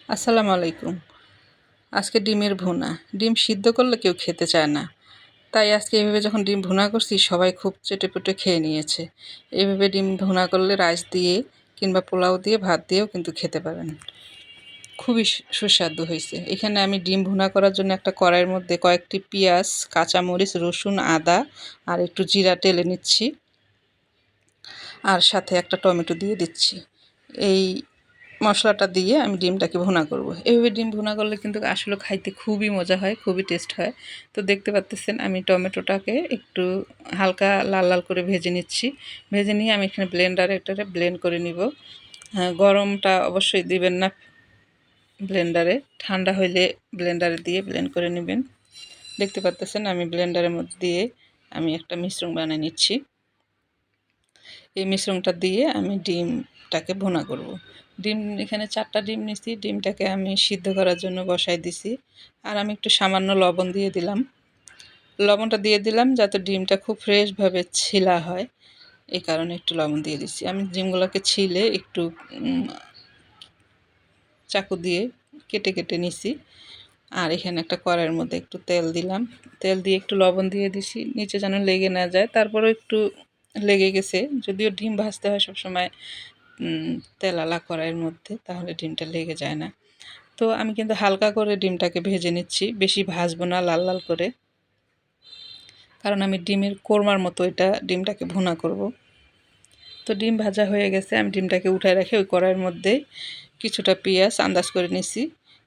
আসসালামু আলাইকুম। আজকে ডিমের ভুনা। ডিম সিদ্ধ করলে কেউ খেতে চায় না। তাই আজকে এভাবে যখন ডিম ভুনা করছি সবাই খুব চেটেপুটে খেয়ে নিয়েছে। এভাবে ডিম ভুনা করলে রাইস দিয়ে কিংবা পোলাও দিয়ে ভাত দিয়েও কিন্তু খেতে পারেন। খুবই সুস্বাদু হয়েছে। এখানে আমি ডিম ভুনা করার জন্য একটা কড়াইয়ের মধ্যে কয়েকটি পেঁয়াজ, কাঁচামরিচ, রসুন, আদা আর একটু জিরা টেলে নিচ্ছি। আর সাথে একটা টমেটো দিয়ে দিচ্ছি। এই মশলাটা দিয়ে আমি ডিমটাকে ভুনা করব। এভাবে ডিম ভুনা করলে কিন্তু আসলে খাইতে খুবই মজা হয়, খুবই টেস্ট হয়। তো দেখতে পাচ্ছেন আমি টমেটোটাকে একটু হালকা লাল লাল করে ভেজে নিচ্ছি। ভেজে নিয়ে আমি এখানে ব্লেন্ডারে ব্লেন্ড করে নিব। হ্যাঁ, গরমটা অবশ্যই দিবেন না ব্লেন্ডারে, ঠান্ডা হইলে ব্লেন্ডারে দিয়ে ব্লেন্ড করে নেবেন। দেখতে পাচ্ছেন আমি ব্লেন্ডারের মধ্যে দিয়ে আমি একটা মিশ্রণ বানিয়ে নিচ্ছি। এই মিশ্রণটা দিয়ে আমি ডিমটাকে ভুনা করব। ডিম এখানে 4টা ডিম নিছি। ডিমটাকে আমি সিদ্ধ করার জন্য বসাই দিছি। আর আমি একটু সামান্য লবণ দিয়ে দিলাম। লবণটা দিয়ে দিলাম যাতে ডিমটা খুব ফ্রেশভাবে ছিলা হয়, এই কারণে একটু লবণ দিয়ে দিচ্ছি। আমি ডিমগুলোকে ছিলে একটু চাকু দিয়ে কেটে কেটে নিছি। আর এখানে একটা কড়াইয়ের মধ্যে একটু তেল দিলাম। তেল দিয়ে একটু লবণ দিয়ে দিছি নিচে যেন লেগে না যায়। তারপরেও একটু লেগে গেছে, যদিও ডিম ভাজতে হয় সবসময় তেলালা কড়াইয়ের মধ্যে, তাহলে ডিমটা লেগে যায় না। তো আমি কিন্তু হালকা করে ডিমটাকে ভেজে নিচ্ছি, বেশি ভাজবো না লাল লাল করে, কারণ আমি ডিমের কোরমার মতো ডিমটাকে ভুনা করব। তো ডিম ভাজা হয়ে গেছে, আমি ডিমটাকে উঠায় রেখে ওই কড়াইয়ের মধ্যে কিছুটা পেঁয়াজ আন্দাজ করে নিছি।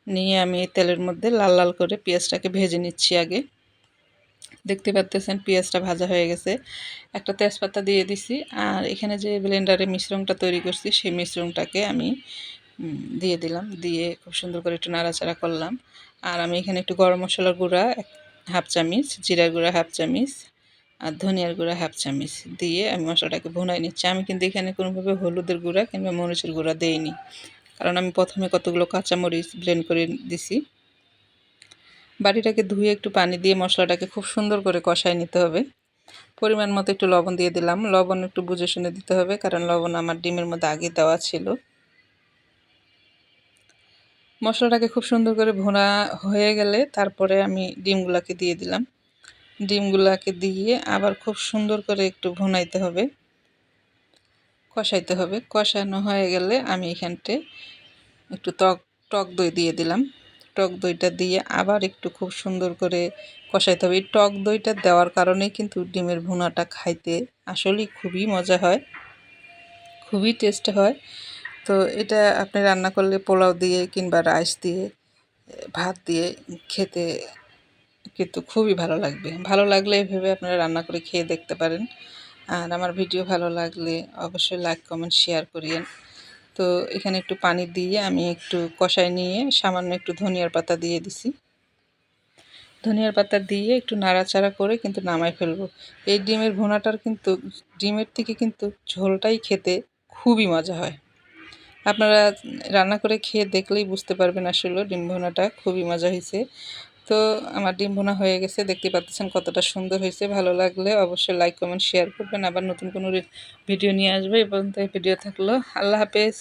নিয়ে আমি তেলের মধ্যে লাল লাল করে পেঁয়াজটাকে ভেজে নিচ্ছি আগে। দেখতে পাচ্ছেন পেঁয়াজটা ভাজা হয়ে গেছে। একটা তেজপাতা দিয়ে দিছি। আর এখানে যে ব্লেন্ডারে মিশ্রণটা তৈরি করছি সেই মিশ্রণটাকে আমি দিয়ে দিলাম। দিয়ে খুব সুন্দর করে একটু নাড়াচাড়া করলাম। আর আমি এখানে একটু গরম মশলার গুঁড়া 1/2 চামচ, জিরার গুঁড়া 1/2 চামচ আর ধনিয়ার গুঁড়া 1/2 চামচ দিয়ে আমি মশলাটাকে ভুনাই নিচ্ছি। আমি কিন্তু এখানে কোনোভাবে হলুদের গুঁড়া কিংবা মরিচের গুঁড়া দেইনি, কারণ আমি প্রথমে কতগুলো কাঁচামরিচ ব্লেন্ড করে দিছি। বাটিটাকে ধুয়ে একটু পানি দিয়ে মশলাটাকে খুব সুন্দর করে কষায় নিতে হবে। পরিমাণ মতো একটু লবণ দিয়ে দিলাম। লবণ একটু বুঝে শুনে দিতে হবে, কারণ লবণ আমার ডিমের মধ্যে আগে দেওয়া ছিল। মশলাটাকে খুব সুন্দর করে ভুনা হয়ে গেলে তারপরে আমি ডিমগুলাকে দিয়ে দিলাম। ডিমগুলাকে দিয়ে আবার খুব সুন্দর করে একটু ভুনাইতে হবে, কষাইতে হবে। কষানো হয়ে গেলে আমি এখানতে একটু টক দই দিয়ে দিলাম। টক দইটা দিয়ে আবার একটু খুব সুন্দর করে কষাইতে হবে। এই টক দইটা দেওয়ার কারণেই কিন্তু ডিমের ভুনাটা খাইতে আসলেই খুবই মজা হয়, খুবই টেস্ট হয়। তো এটা আপনি রান্না করলে পোলাও দিয়ে কিংবা রাইস দিয়ে, ভাত দিয়ে খেতে কিন্তু খুবই ভালো লাগবে। ভালো লাগলে এভাবে আপনারা রান্না করে খেয়ে দেখতে পারেন। আর আমার ভিডিও ভালো লাগলে অবশ্যই লাইক, কমেন্ট, শেয়ার করিয়েন। তো এখানে একটু পানি দিয়ে আমি একটু কষায় নিয়ে সামান্য একটু ধনিয়ার পাতা দিয়ে দিছি। ধনিয়ার পাতা দিয়ে একটু নাড়াচাড়া করে কিন্তু নামাই ফেলবো। এই ডিমের ভুনাটার কিন্তু ডিমের থেকে কিন্তু ঝোলটাই খেতে খুবই মজা হয়। আপনারা রান্না করে খেয়ে দেখলেই বুঝতে পারবেন আসলে ডিম ভুনাটা খুবই মজা হয়েছে। তো আমার ডিম ভুনা হয়ে গেছে, দেখতে পাচ্ছেন কতটা সুন্দর হয়েছে। ভালো লাগলে অবশ্যই লাইক, কমেন্ট, শেয়ার করবেন। আবার নতুন কোনো ভিডিও নিয়ে আসবে। এই পর্যন্ত ভিডিও থাকলো। আল্লাহ হাফেজ।